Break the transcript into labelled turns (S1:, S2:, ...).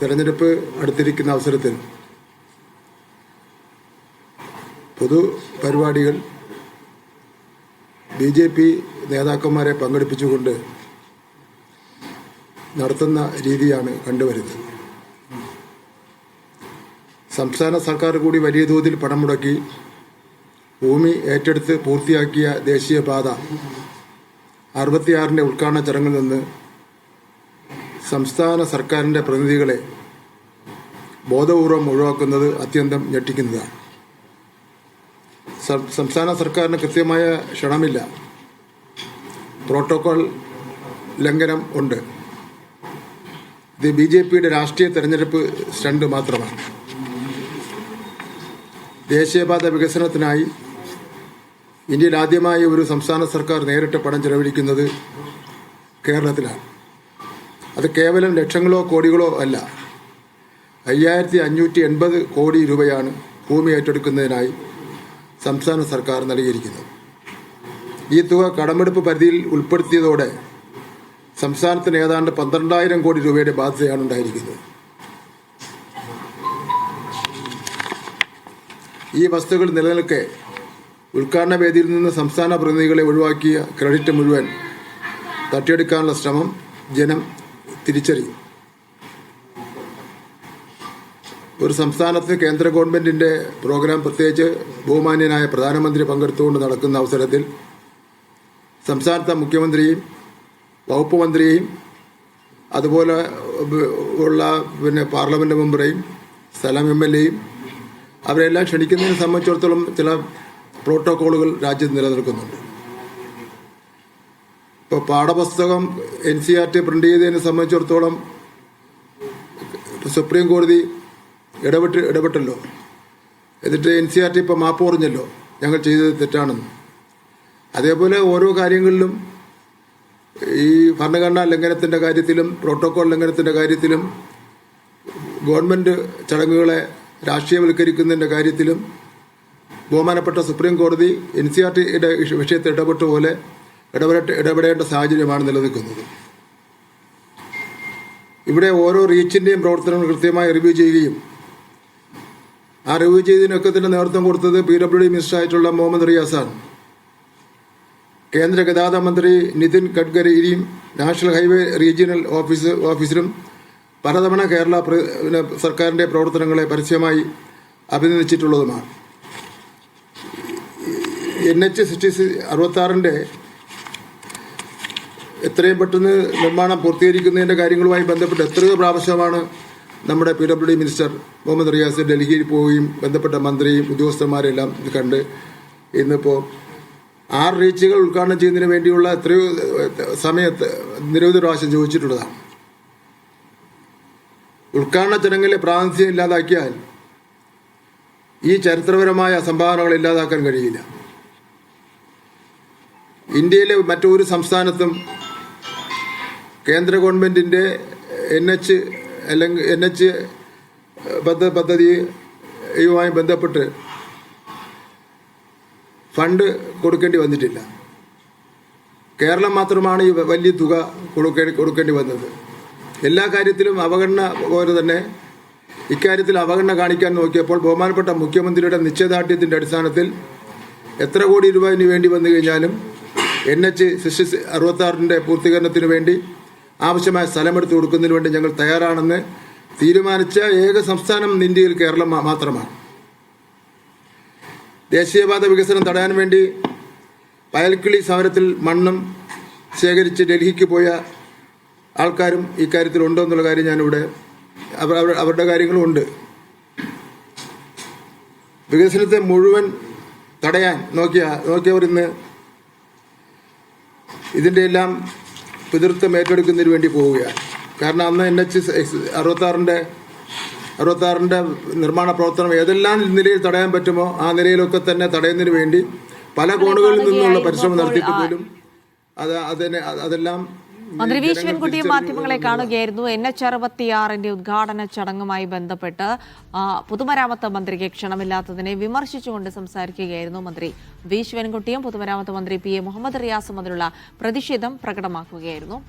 S1: തെരഞ്ഞെടുപ്പ് അടുത്തിരിക്കുന്ന അവസരത്തിൽ പൊതുപരിപാടികൾ BJP നേതാക്കന്മാരെ പങ്കെടുപ്പിച്ചുകൊണ്ട് നടത്തുന്ന രീതിയാണ് കണ്ടുവരുന്നത്. സംസ്ഥാന സർക്കാർ കൂടി വലിയ തോതിൽ പണം മുടക്കി ഭൂമി ഏറ്റെടുത്ത് പൂർത്തിയാക്കിയ ദേശീയപാത 66 ഉദ്ഘാടന ചടങ്ങിൽ നിന്ന് സംസ്ഥാന സർക്കാരിൻ്റെ പ്രതിനിധികളെ ബോധപൂർവം ഒഴിവാക്കുന്നത് അത്യന്തം ഞെട്ടിക്കുന്നതാണ്. സംസ്ഥാന സർക്കാരിന് കൃത്യമായ ക്ഷണമില്ല, പ്രോട്ടോകോൾ ലംഘനം ഉണ്ട്. ഇത് BJPയുടെ രാഷ്ട്രീയ തെരഞ്ഞെടുപ്പ് സ്റ്റണ്ട് മാത്രമാണ്. ദേശീയപാത വികസനത്തിനായി ഇന്ത്യയിൽ ആദ്യമായി ഒരു സംസ്ഥാന സർക്കാർ നേരിട്ട് പണം ചെലവഴിക്കുന്നത് കേരളത്തിലാണ്. അത് കേവലം ലക്ഷങ്ങളോ കോടികളോ അല്ല, 5580 കോടി രൂപയാണ് ഭൂമി ഏറ്റെടുക്കുന്നതിനായി സംസ്ഥാന സർക്കാർ നൽകിയിരിക്കുന്നത്. ഈ തുക കടമെടുപ്പ് പരിധിയിൽ ഉൾപ്പെടുത്തിയതോടെ സംസ്ഥാനത്തിന് ഏതാണ്ട് 12,000 കോടി രൂപയുടെ ബാധ്യതയാണ് ഉണ്ടായിരിക്കുന്നത്. ഈ വസ്തുക്കൾ നിലനിൽക്കെ ഉദ്ഘാടന വേദിയിൽ നിന്ന് സംസ്ഥാന പ്രതിനിധികളെ ഒഴിവാക്കിയ ക്രെഡിറ്റ് മുഴുവൻ തട്ടിയെടുക്കാനുള്ള ശ്രമം ജനം തിരിച്ചറിയും. ഒരു സംസ്ഥാനത്ത് കേന്ദ്ര ഗവൺമെന്റിന്റെ പ്രോഗ്രാം, പ്രത്യേകിച്ച് ബഹുമാന്യനായ പ്രധാനമന്ത്രി പങ്കെടുത്തുകൊണ്ട് നടക്കുന്ന അവസരത്തിൽ സംസ്ഥാനത്തെ മുഖ്യമന്ത്രിയെയും വകുപ്പ് മന്ത്രിയെയും അതുപോലെ ഉള്ള പാർലമെന്റ് മെമ്പറെയും സ്ഥലം MLAയും അവരെല്ലാം ക്ഷണിക്കുന്നതിനെ സംബന്ധിച്ചിടത്തോളം ചില പ്രോട്ടോക്കോളുകൾ രാജ്യത്ത് നിലനിൽക്കുന്നുണ്ട്. ഇപ്പോൾ പാഠപുസ്തകം NCERT പ്രിന്റ് ചെയ്തതിനെ സംബന്ധിച്ചിടത്തോളം സുപ്രീം കോടതി ഇടപെട്ടല്ലോ. എന്നിട്ട് NCERT ഇപ്പോൾ മാപ്പ് പറഞ്ഞല്ലോ, ഞങ്ങൾ ചെയ്തത് തെറ്റാണെന്ന്. അതേപോലെ ഓരോ കാര്യങ്ങളിലും ഈ ഭരണഘടനാ ലംഘനത്തിൻ്റെ കാര്യത്തിലും പ്രോട്ടോകോൾ ലംഘനത്തിൻ്റെ കാര്യത്തിലും ഗവൺമെൻറ് ചടങ്ങുകളെ രാഷ്ട്രീയവൽക്കരിക്കുന്നതിൻ്റെ കാര്യത്തിലും ബഹുമാനപ്പെട്ട സുപ്രീം കോടതി NCERTയുടെ വിഷയത്തിൽ ഇടപെട്ട പോലെ ഇടപെടേണ്ട സാഹചര്യമാണ് നിലനിൽക്കുന്നത്. ഇവിടെ ഓരോ റീച്ചിൻ്റെയും പ്രവർത്തനങ്ങൾ കൃത്യമായി റിവ്യൂ ചെയ്യുകയും ആ റിവ്യൂ ചെയ്തതിനൊക്കെ തന്നെ നേതൃത്വം കൊടുത്തത് PWD മിനിസ്റ്ററായിട്ടുള്ള മുഹമ്മദ് റിയാസാണ്. കേന്ദ്ര ഗതാഗത മന്ത്രി നിതിൻ ഗഡ്കരിയും നാഷണൽ ഹൈവേ റീജിയണൽ ഓഫീസറും പലതവണ കേരള സർക്കാരിൻ്റെ പ്രവർത്തനങ്ങളെ പരസ്യമായി അഭിനന്ദിച്ചിട്ടുള്ളതുമാണ്. NH-66 എത്രയും പെട്ടെന്ന് നിർമ്മാണം പൂർത്തീകരിക്കുന്നതിൻ്റെ കാര്യങ്ങളുമായി ബന്ധപ്പെട്ട് എത്രയോ പ്രാവശ്യമാണ് നമ്മുടെ PWD മിനിസ്റ്റർ മുഹമ്മദ് റിയാസ് ഡൽഹിയിൽ പോവുകയും ബന്ധപ്പെട്ട മന്ത്രിയും ഉദ്യോഗസ്ഥന്മാരെല്ലാം കണ്ട് ഇന്നിപ്പോൾ 6 റീച്ചുകൾ ഉദ്ഘാടനം ചെയ്യുന്നതിന് വേണ്ടിയുള്ള എത്രയോ സമയത്ത് നിരവധി പ്രാവശ്യം ചോദിച്ചിട്ടുള്ളതാണ്. ഉദ്ഘാടന ചടങ്ങിലെ പ്രാതിനിധ്യം ഇല്ലാതാക്കിയാൽ ഈ ചരിത്രപരമായ സംഭാവനകൾ ഇല്ലാതാക്കാൻ കഴിയില്ല. ഇന്ത്യയിലെ മറ്റൊരു സംസ്ഥാനത്തും കേന്ദ്ര ഗവൺമെൻറ്റിൻ്റെ NH പദ്ധതിയുമായി ബന്ധപ്പെട്ട് ഫണ്ട് കൊടുക്കേണ്ടി വന്നിട്ടില്ല. കേരളം മാത്രമാണ് ഈ വലിയ തുക കൊടുക്കേണ്ടി വന്നത്. എല്ലാ കാര്യത്തിലും അവഗണന പോലെ തന്നെ ഇക്കാര്യത്തിൽ അവഗണന കാണിക്കാൻ നോക്കിയപ്പോൾ ബഹുമാനപ്പെട്ട മുഖ്യമന്ത്രിയുടെ നിശ്ചയദാർഢ്യത്തിൻ്റെ അടിസ്ഥാനത്തിൽ എത്ര കോടി രൂപ ഇനി വേണ്ടി വന്നു കഴിഞ്ഞാലും NH-66 പൂർത്തീകരണത്തിന് വേണ്ടി ആവശ്യമായ സ്ഥലമെടുത്ത് കൊടുക്കുന്നതിന് വേണ്ടി ഞങ്ങൾ തയ്യാറാണെന്ന് തീരുമാനിച്ച ഏക സംസ്ഥാനം ഇന്ത്യയിൽ കേരളം മാത്രമാണ്. ദേശീയപാത വികസനം തടയാൻ വേണ്ടി വയൽക്കിളി സമരത്തിൽ മണ്ണും ശേഖരിച്ച് ഡൽഹിക്ക് പോയ ആൾക്കാരും ഇക്കാര്യത്തിൽ ഉണ്ടോ എന്നുള്ള കാര്യം ഞാനിവിടെ അവരുടെ കാര്യങ്ങളും ഉണ്ട്. വികസനത്തെ മുഴുവൻ തടയാൻ നോക്കിയവർ ഇന്ന് ഇതിൻ്റെ എല്ലാം പിതൃത്വം ഏറ്റെടുക്കുന്നതിന് വേണ്ടി പോവുകയാണ്. കാരണം അന്ന് NH-66 നിർമ്മാണ പ്രവർത്തനം ഏതെല്ലാം നിലയിൽ തടയാൻ പറ്റുമോ ആ നിലയിലൊക്കെ തന്നെ തടയുന്നതിന് വേണ്ടി പല കോണുകളിൽ നിന്നുള്ള പരിശ്രമം നടത്തിയിട്ട് പോലും അതെല്ലാം
S2: മന്ത്രി വി ശിവൻകുട്ടിയും മാധ്യമങ്ങളെ കാണുകയായിരുന്നു. NH-66 ഉദ്ഘാടന ചടങ്ങുമായി ബന്ധപ്പെട്ട് പൊതുമരാമത്ത് മന്ത്രിക്ക് ക്ഷണമില്ലാത്തതിനെ വിമർശിച്ചുകൊണ്ട് സംസാരിക്കുകയായിരുന്നു മന്ത്രി വി ശിവൻകുട്ടിയും. പൊതുമരാമത്ത് മന്ത്രി PA മുഹമ്മദ് റിയാസും അതിലുള്ള പ്രതിഷേധം പ്രകടമാക്കുകയായിരുന്നു.